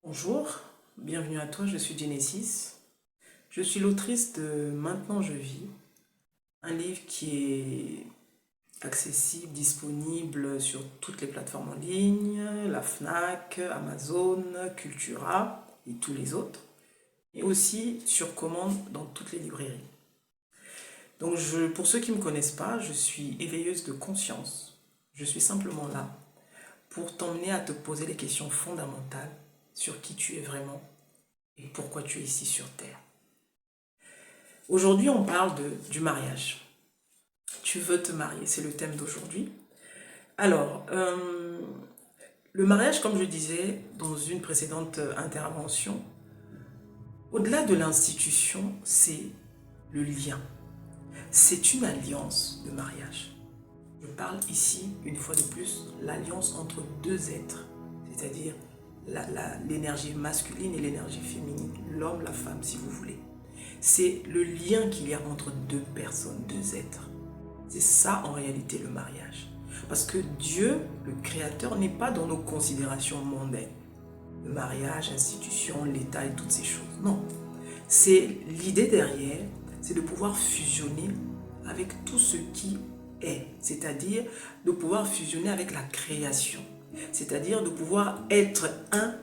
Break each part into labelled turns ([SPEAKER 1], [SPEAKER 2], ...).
[SPEAKER 1] Bonjour, bienvenue à toi, je suis Genesis. Je suis l'autrice de Maintenant je vis, un livre qui est accessible, disponible sur toutes les plateformes en ligne, la FNAC, Amazon, Cultura et tous les autres, et aussi sur commande dans toutes les librairies. Donc pour ceux qui ne me connaissent pas, je suis éveilleuse de conscience. Je suis simplement là pour t'emmener à te poser les questions fondamentales sur qui tu es vraiment et pourquoi tu es ici sur Terre. Aujourd'hui, on parle du mariage. Tu veux te marier, c'est le thème d'aujourd'hui. Alors, le mariage, comme je disais dans une précédente intervention, au-delà de l'institution, c'est le lien. C'est une alliance de mariage. Je parle ici, une fois de plus, l'alliance entre deux êtres, c'est-à-dire l'énergie masculine et l'énergie féminine, l'homme, la femme, si vous voulez. C'est le lien qu'il y a entre deux personnes, deux êtres. C'est ça en réalité le mariage. Parce que Dieu, le Créateur, n'est pas dans nos considérations mondaines. Le mariage, l'institution, l'État et toutes ces choses. Non. C'est l'idée derrière, c'est de pouvoir fusionner avec tout ce qui est. C'est-à-dire de pouvoir fusionner avec la création. C'est-à-dire de pouvoir être un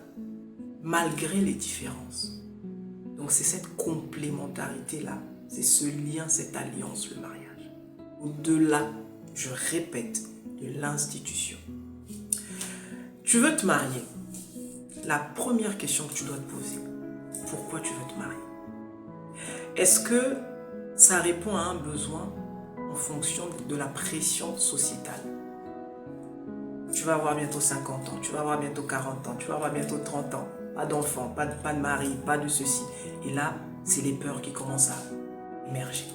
[SPEAKER 1] malgré les différences. Donc c'est cette complémentarité-là, c'est ce lien, cette alliance, le mariage. Au-delà, je répète, de l'institution. Tu veux te marier. La première question que tu dois te poser, pourquoi tu veux te marier? Est-ce que ça répond à un besoin en fonction de la pression sociétale? Tu vas avoir bientôt 50 ans, tu vas avoir bientôt 40 ans, tu vas avoir bientôt 30 ans. Pas d'enfant, pas de mari, pas de ceci. Et là, c'est les peurs qui commencent à émerger.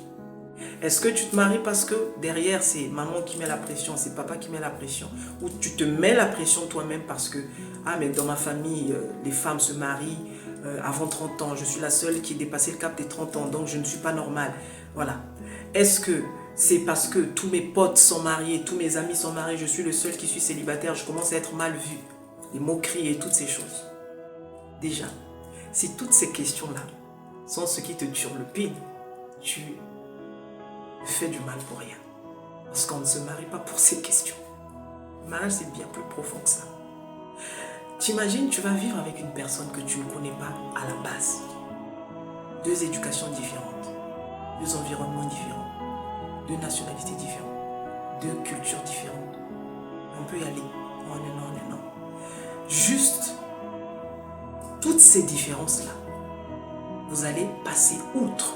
[SPEAKER 1] Est-ce que tu te maries parce que derrière, c'est maman qui met la pression, c'est papa qui met la pression? Ou tu te mets la pression toi-même parce que, mais dans ma famille, les femmes se marient avant 30 ans. Je suis la seule qui ait dépassé le cap des 30 ans, donc je ne suis pas normale. Voilà. Est-ce que c'est parce que tous mes potes sont mariés, tous mes amis sont mariés, je suis le seul qui suis célibataire, je commence à être mal vue? Les moqueries et toutes ces choses. Déjà, si toutes ces questions-là sont ce qui te turlupine, tu fais du mal pour rien. Parce qu'on ne se marie pas pour ces questions. Le mariage, c'est bien plus profond que ça. T'imagines, tu vas vivre avec une personne que tu ne connais pas à la base. Deux éducations différentes, deux environnements différents, deux nationalités différentes, deux cultures différentes. On peut y aller, non. Juste, toutes ces différences-là, vous allez passer outre.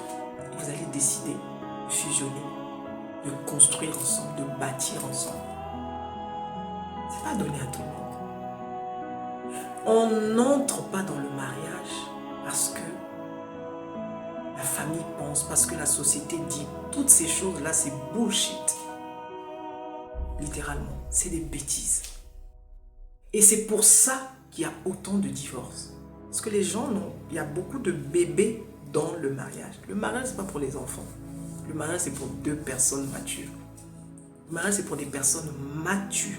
[SPEAKER 1] Vous allez décider de fusionner, de construire ensemble, de bâtir ensemble. C'est pas donné à tout le monde. On n'entre pas dans le mariage parce que la famille pense, parce que la société dit. Toutes ces choses-là, c'est bullshit. Littéralement, c'est des bêtises. Et c'est pour ça qu'il y a autant de divorces. Parce que les gens, il y a beaucoup de bébés dans le mariage. Le mariage, c'est pas pour les enfants. Le mariage, c'est pour deux personnes matures. Le mariage, c'est pour des personnes matures.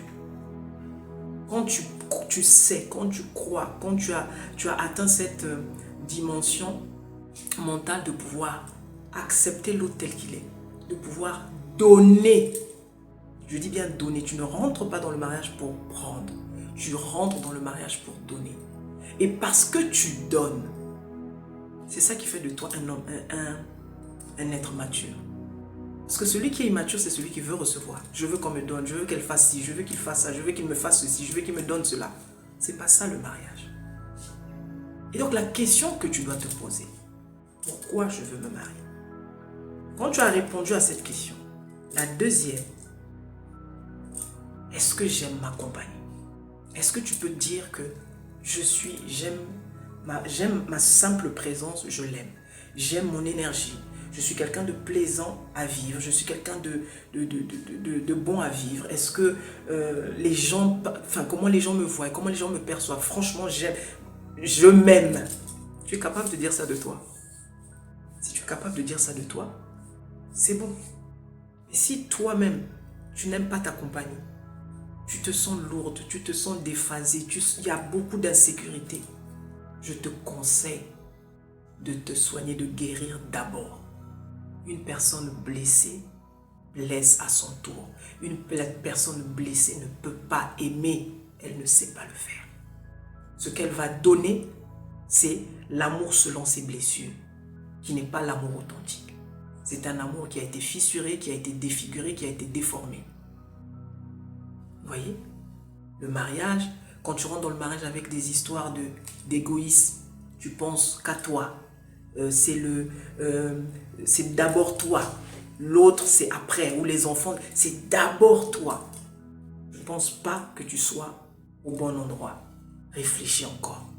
[SPEAKER 1] Quand tu sais, quand tu crois, quand tu as atteint cette dimension mentale de pouvoir accepter l'autre tel qu'il est, de pouvoir donner. Je dis bien donner. Tu ne rentres pas dans le mariage pour prendre. Tu rentres dans le mariage pour donner. Et parce que tu donnes, c'est ça qui fait de toi un homme, un être mature. Parce que celui qui est immature, c'est celui qui veut recevoir. Je veux qu'on me donne, je veux qu'elle fasse ci, je veux qu'il fasse ça, je veux qu'il me fasse ceci, je veux qu'il me donne cela. C'est pas ça le mariage. Et donc la question que tu dois te poser, pourquoi je veux me marier? Quand tu as répondu à cette question, la deuxième, est-ce que j'aime ma compagne? Est-ce que tu peux dire que j'aime ma simple présence, je l'aime. J'aime mon énergie. Je suis quelqu'un de plaisant à vivre. Je suis quelqu'un de bon à vivre. Est-ce que les gens, comment les gens me voient, comment les gens me perçoivent? Franchement, j'aime. Je m'aime. Tu es capable de dire ça de toi? Si tu es capable de dire ça de toi, c'est bon. Et si toi-même, tu n'aimes pas ta compagnie, tu te sens lourde, tu te sens déphasée, il y a beaucoup d'insécurité. je te conseille de te soigner, de guérir d'abord. Une personne blessée blesse à son tour. Une personne blessée ne peut pas aimer, elle ne sait pas le faire. Ce qu'elle va donner, c'est l'amour selon ses blessures, qui n'est pas l'amour authentique. C'est un amour qui a été fissuré, qui a été défiguré, qui a été déformé. Vous voyez? Le mariage, quand tu rentres dans le mariage avec des histoires d'égoïsme, tu penses qu'à toi. C'est d'abord toi. L'autre, c'est après. Ou les enfants, c'est d'abord toi. Je ne pense pas que tu sois au bon endroit. Réfléchis encore.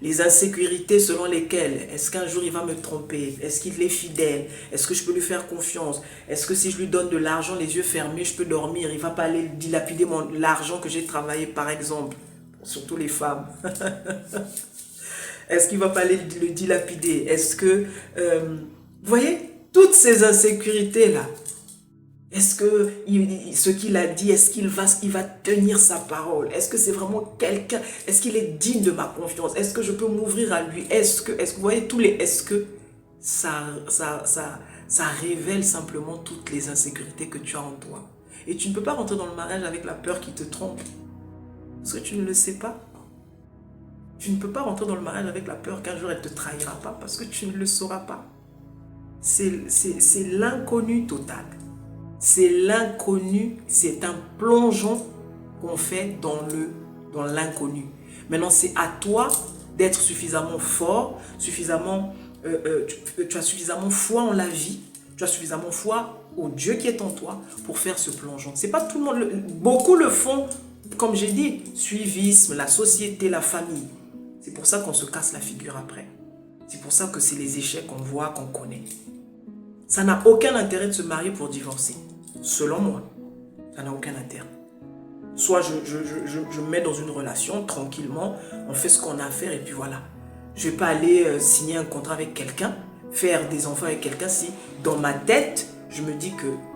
[SPEAKER 1] Les insécurités selon lesquelles, est-ce qu'un jour il va me tromper? Est-ce qu'il est fidèle? Est-ce que je peux lui faire confiance? Est-ce que si je lui donne de l'argent, les yeux fermés, je peux dormir? Il ne va pas aller dilapider l'argent que j'ai travaillé, par exemple. Surtout les femmes. Est-ce qu'il ne va pas aller le dilapider? Est-ce que... vous voyez, toutes ces insécurités-là, est-ce que ce qu'il a dit, est-ce qu'il va tenir sa parole? Est-ce que c'est vraiment quelqu'un? Est-ce qu'il est digne de ma confiance? Est-ce que je peux m'ouvrir à lui? Est-ce que, vous voyez, tous les est-ce que, ça révèle simplement toutes les insécurités que tu as en toi. Et tu ne peux pas rentrer dans le mariage avec la peur qui te trompe. Parce que tu ne le sais pas. Tu ne peux pas rentrer dans le mariage avec la peur qu'un jour elle ne te trahira pas parce que tu ne le sauras pas. C'est l'inconnu total. C'est l'inconnu, c'est un plongeon qu'on fait dans l'inconnu. Maintenant, c'est à toi d'être suffisamment fort, suffisamment, tu as suffisamment foi en la vie, tu as suffisamment foi au Dieu qui est en toi pour faire ce plongeon. C'est pas tout le monde, beaucoup le font, comme j'ai dit, suivisme, la société, la famille. C'est pour ça qu'on se casse la figure après. C'est pour ça que c'est les échecs qu'on voit, qu'on connaît. Ça n'a aucun intérêt de se marier pour divorcer. Selon moi, ça n'a aucun intérêt. Soit je me mets dans une relation tranquillement, on fait ce qu'on a à faire et puis voilà. Je ne vais pas aller signer un contrat avec quelqu'un, faire des enfants avec quelqu'un si dans ma tête, je me dis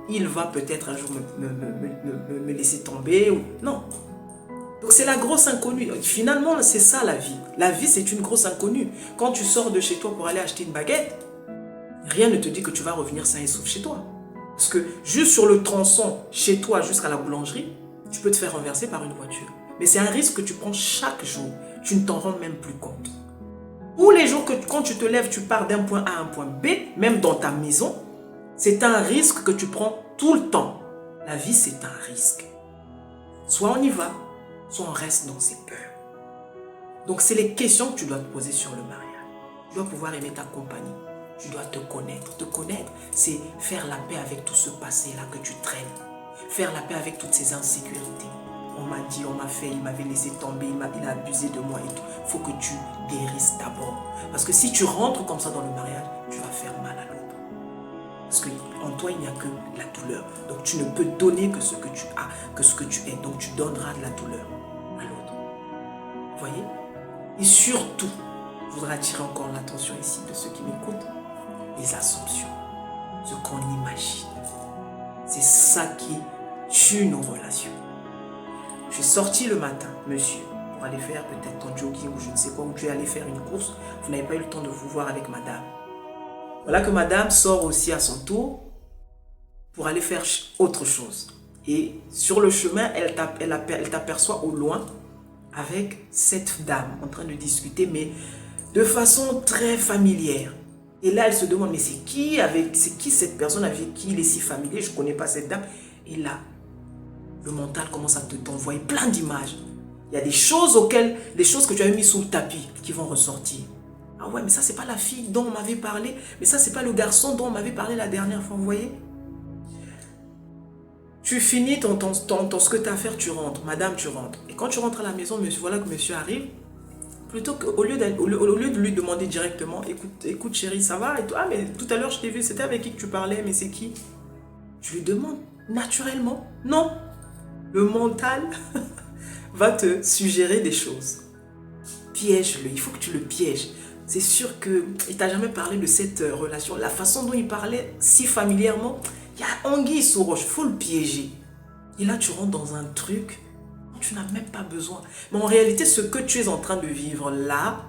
[SPEAKER 1] qu'il va peut-être un jour me laisser tomber. Non. Donc c'est la grosse inconnue. Finalement, c'est ça la vie. La vie, c'est une grosse inconnue. Quand tu sors de chez toi pour aller acheter une baguette, rien ne te dit que tu vas revenir sain et sauf chez toi. Parce que juste sur le tronçon, chez toi jusqu'à la boulangerie, tu peux te faire renverser par une voiture. Mais c'est un risque que tu prends chaque jour. Tu ne t'en rends même plus compte. Tous les jours que quand tu te lèves, tu pars d'un point A à un point B, même dans ta maison, c'est un risque que tu prends tout le temps. La vie, c'est un risque. Soit on y va, soit on reste dans ses peurs. Donc c'est les questions que tu dois te poser sur le mariage. Tu dois pouvoir aimer ta compagnie. Tu dois te connaître. Te connaître, c'est faire la paix avec tout ce passé-là que tu traînes. Faire la paix avec toutes ces insécurités. On m'a dit, on m'a fait, il m'avait laissé tomber, il a abusé de moi et tout. Il faut que tu guérisses d'abord. Parce que si tu rentres comme ça dans le mariage, tu vas faire mal à l'autre. Parce qu'en toi, il n'y a que la douleur. Donc tu ne peux donner que ce que tu as, que ce que tu es. Donc tu donneras de la douleur à l'autre. Vous voyez? Et surtout, je voudrais attirer encore l'attention ici de ceux qui m'écoutent. Les assumptions, ce qu'on imagine. C'est ça qui tue nos relations. Je suis sorti le matin, monsieur, pour aller faire peut-être ton jogging ou je ne sais quoi, ou tu es allé faire une course. Vous n'avez pas eu le temps de vous voir avec madame. Voilà que madame sort aussi à son tour pour aller faire autre chose. Et sur le chemin, elle t'aperçoit au loin avec cette dame en train de discuter, mais de façon très familière. Et là, elle se demande, mais c'est qui cette personne avec qui il est si familier? Je ne connais pas cette dame. Et là, le mental commence à t'envoyer plein d'images. Il y a des choses que tu avais mis sous le tapis qui vont ressortir. Ah ouais, mais ça, c'est pas la fille dont on m'avait parlé. Mais ça, c'est pas le garçon dont on m'avait parlé la dernière fois, vous voyez? Tu finis ce que tu as à faire, tu rentres. Madame, tu rentres. Et quand tu rentres à la maison, monsieur, voilà que monsieur arrive. Plutôt qu'au lieu de lui demander directement, écoute chérie, ça va? Et toi, ah, mais tout à l'heure, je t'ai vu, c'était avec qui que tu parlais, mais c'est qui? Tu lui demandes naturellement. Non. Le mental va te suggérer des choses. Piège-le, il faut que tu le pièges. C'est sûr qu'il ne t'a jamais parlé de cette relation. La façon dont il parlait si familièrement, il y a anguille sous roche, il faut le piéger. Et là, tu rentres dans un truc, Tu n'as même pas besoin. Mais en réalité, ce que tu es en train de vivre là,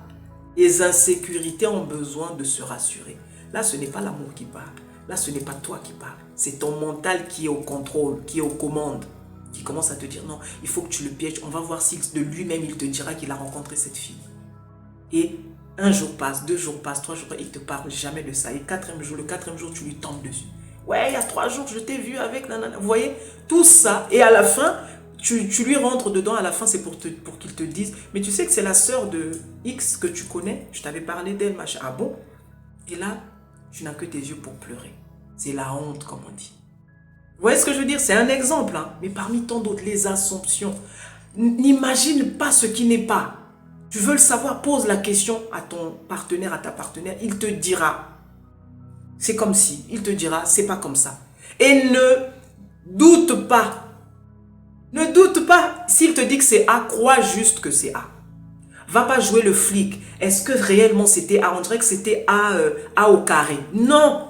[SPEAKER 1] les insécurités ont besoin de se rassurer. Là, ce n'est pas l'amour qui parle. Là, ce n'est pas toi qui parle. C'est ton mental qui est au contrôle, qui est aux commandes, qui commence à te dire non, il faut que tu le pièges. On va voir si de lui-même, il te dira qu'il a rencontré cette fille. Et un jour passe, 2 jours passent, 3 jours, il ne te parle jamais de ça. Et le 4e jour, tu lui tombes dessus. Ouais, il y a 3 jours, je t'ai vu avec nanana. Vous voyez, tout ça. Et à la fin, tu lui rentres dedans. À la fin, c'est pour qu'il te dise, mais tu sais que c'est la sœur de X que tu connais. Je t'avais parlé d'elle, machin. Ah bon? Et là, tu n'as que tes yeux pour pleurer. C'est la honte, comme on dit. Vous voyez ce que je veux dire? C'est un exemple, hein? Mais parmi tant d'autres, les assumptions. N'imagine pas ce qui n'est pas. Tu veux le savoir, pose la question à ton partenaire, à ta partenaire. Il te dira. C'est comme si. Il te dira, c'est pas comme ça. Et ne doute pas. Ne doute pas. S'il te dit que c'est A, crois juste que c'est A. Va pas jouer le flic. Est-ce que réellement c'était A? On dirait que c'était A au carré. Non.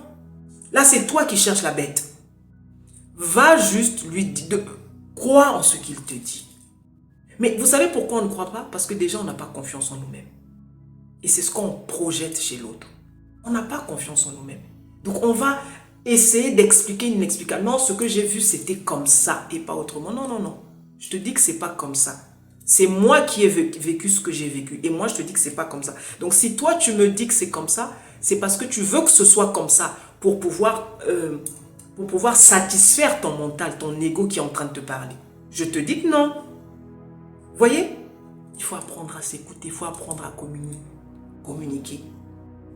[SPEAKER 1] Là, c'est toi qui cherches la bête. Va juste lui dire, crois en ce qu'il te dit. Mais vous savez pourquoi on ne croit pas? Parce que déjà, on n'a pas confiance en nous-mêmes. Et c'est ce qu'on projette chez l'autre. On n'a pas confiance en nous-mêmes. Donc, on va essayer d'expliquer inexplicable. Non, ce que j'ai vu, c'était comme ça et pas autrement. Non, non, non. Je te dis que c'est pas comme ça. C'est moi qui ai vécu ce que j'ai vécu. Et moi, je te dis que c'est pas comme ça. Donc, si toi, tu me dis que c'est comme ça, c'est parce que tu veux que ce soit comme ça pour pouvoir satisfaire ton mental, ton ego qui est en train de te parler. Je te dis que non. Vous voyez? Il faut apprendre à s'écouter, il faut apprendre à communiquer.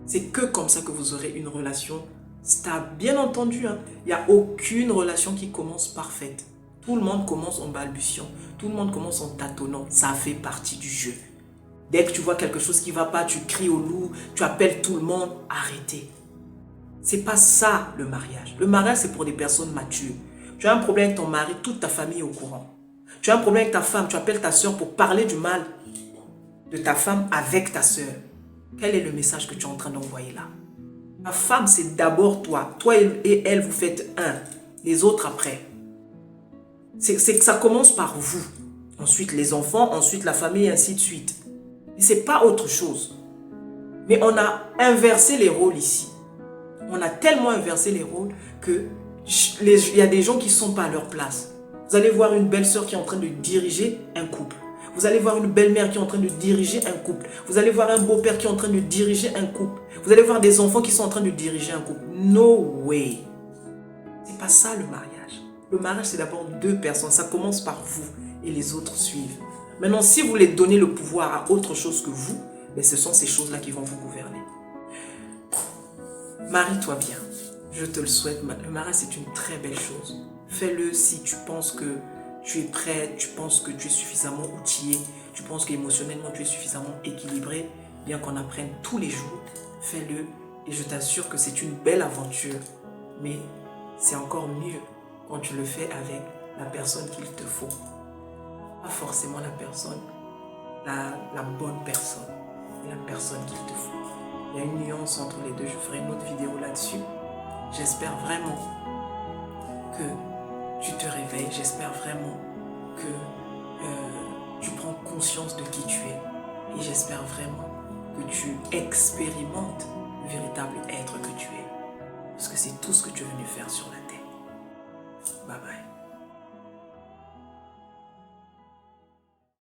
[SPEAKER 1] C'est que comme ça que vous aurez une relation stable. Bien entendu, hein, il n'y a aucune relation qui commence parfaite. Tout le monde commence en balbutiant. Tout le monde commence en tâtonnant. Ça fait partie du jeu. Dès que tu vois quelque chose qui ne va pas, tu cries au loup, tu appelles tout le monde. Arrêtez. C'est pas ça le mariage. Le mariage, c'est pour des personnes matures. Tu as un problème avec ton mari, toute ta famille est au courant. Tu as un problème avec ta femme, tu appelles ta soeur pour parler du mal de ta femme avec ta soeur. Quel est le message que tu es en train d'envoyer là? Ta femme, c'est d'abord toi. Toi et elle, vous faites un. Les autres après. C'est que ça commence par vous. Ensuite, les enfants, ensuite la famille, et ainsi de suite. Et ce n'est pas autre chose. Mais on a inversé les rôles ici. On a tellement inversé les rôles que il y a des gens qui ne sont pas à leur place. Vous allez voir une belle-sœur qui est en train de diriger un couple. Vous allez voir une belle-mère qui est en train de diriger un couple. Vous allez voir un beau-père qui est en train de diriger un couple. Vous allez voir des enfants qui sont en train de diriger un couple. No way. C'est pas ça le mariage. Le mariage, c'est d'abord 2 personnes. Ça commence par vous et les autres suivent. Maintenant, si vous voulez donner le pouvoir à autre chose que vous, ben ce sont ces choses-là qui vont vous gouverner. Marie-toi bien. Je te le souhaite. Le mariage, c'est une très belle chose. Fais-le si tu penses que tu es prêt, tu penses que tu es suffisamment outillé, tu penses qu'émotionnellement tu es suffisamment équilibré, bien qu'on apprenne tous les jours. Fais-le et je t'assure que c'est une belle aventure. Mais c'est encore mieux quand tu le fais avec la personne qu'il te faut. Pas forcément la personne, la bonne personne, mais la personne qu'il te faut. Il y a une nuance entre les deux. Je ferai une autre vidéo là-dessus. J'espère vraiment que tu te réveilles. J'espère vraiment que tu prends conscience de qui tu es. Et j'espère vraiment que tu expérimentes le véritable être que tu es. Parce que c'est tout ce que tu es venu faire sur la terre. Bye bye.